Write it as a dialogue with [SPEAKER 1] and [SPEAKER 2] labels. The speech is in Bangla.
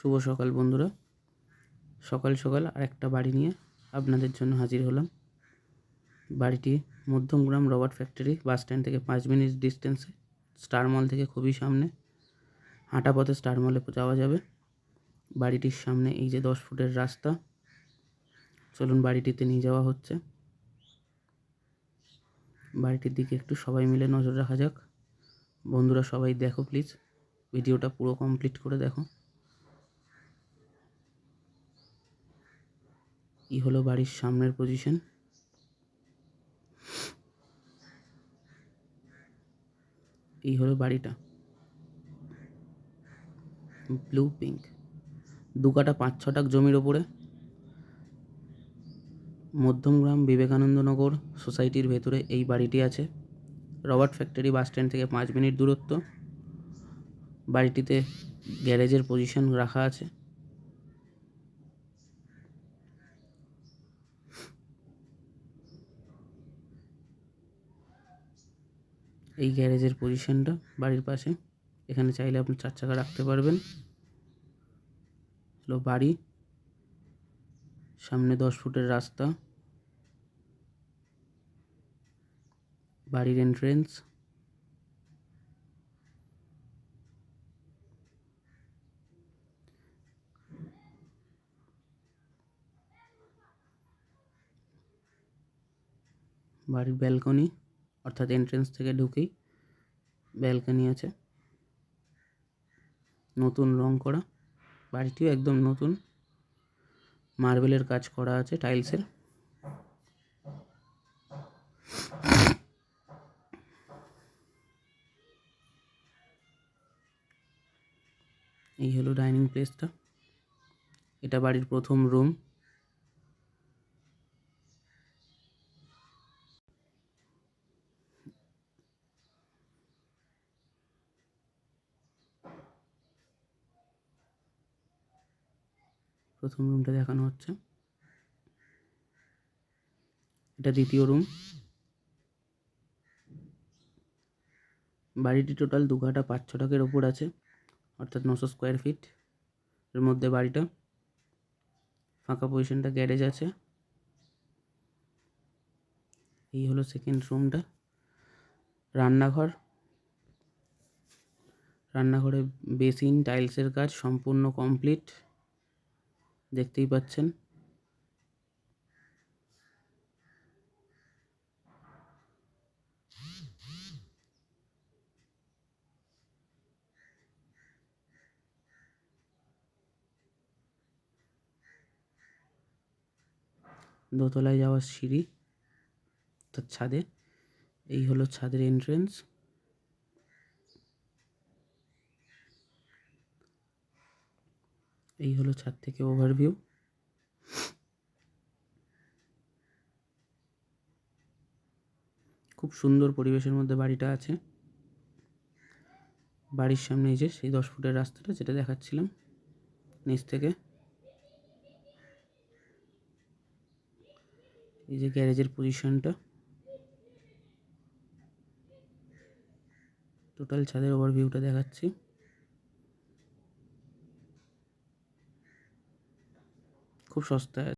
[SPEAKER 1] শুভ সকাল বন্ধুরা। সকাল সকাল আরেকটা বাড়ি নিয়ে আপনাদের জন্য হাজির হলাম। বাড়িটি Madhyamgram Robert factory bus stand থেকে 5 মিনিট ডিস্টেন্সে, স্টার মল থেকে খুবই সামনে, হাঁটা পথে স্টার মলে যাওয়া যাবে। বাড়িটির সামনে এই যে 10 ফুটের রাস্তা, চলুন বাড়িটিতে নিয়ে যাওয়া হচ্ছে। বাড়িটির দিকে একটু সবাই মিলে নজর রাখা যাক। বন্ধুরা সবাই দেখো প্লিজ, ভিডিওটা পুরো কমপ্লিট করে দেখো। এই হলো বাড়ির সামনের পজিশন। এই হলো বাড়িটা, ব্লু পিঙ্ক, 2 কাঠা 5 ছটাক জমির ওপরে, মধ্যমগ্রাম বিবেকানন্দনগর সোসাইটির ভেতরে এই বাড়িটি আছে। রবার্ট ফ্যাক্টরি বাস স্ট্যান্ড থেকে 5 মিনিট দূরত্ব। বাড়িটিতে গ্যারেজের পজিশন রাখা আছে। এই গ্যারেজের পজিশনটা বাড়ির পাশে, এখানে চাইলে আপনি 4 চাকা রাখতে পারবেন। হলো বাড়ি, সামনে 10 ফুটের রাস্তা, বাড়ির এন্ট্রেন্স। বাড়ির ব্যালকনি, অর্থাৎ এন্ট্রেন্স থেকে ঢুকেই ব্যালকনি আছে, নতুন রং করা। বাড়িটিও একদম নতুন, মার্বেলের কাজ করা আছে, টাইলসের। এই হলো ডাইনিং প্লেসটা, এটা বাড়ির প্রথম রুম। প্রথম রুমটা দেখানো হচ্ছে, এটা দ্বিতীয় রুম। বাড়িটি টোটাল 2 কাঠা 5 ছটাকের ওপর আছে, অর্থাৎ 900 স্কোয়ার ফিট এর মধ্যে বাড়িটা। ফাঁকা পজিশনটা গ্যারেজ আছে। এই হলো সেকেন্ড রুমটা, রান্নাঘর। রান্নাঘরে বেসিন টাইলসের কাজ সম্পূর্ণ কমপ্লিট, দেখতেই পাচ্ছেন। দোতলায় যাওয়ার সিঁড়ি, অর্থাৎ ছাদে। এই হলো ছাদের এন্ট্রেন্স। এই হলো ছাদ থেকে ওভারভিউ। খুব সুন্দর পরিবেশের মধ্যে বাড়িটা আছে। বাড়ির সামনে এই যে সেই 10 ফুটের রাস্তাটা যেটা দেখাচ্ছিলাম নিচ থেকে, এই যে গ্যারেজের পজিশনটা, টোটাল ছাদের ওভারভিউটা দেখাচ্ছি। খুব সস্তায়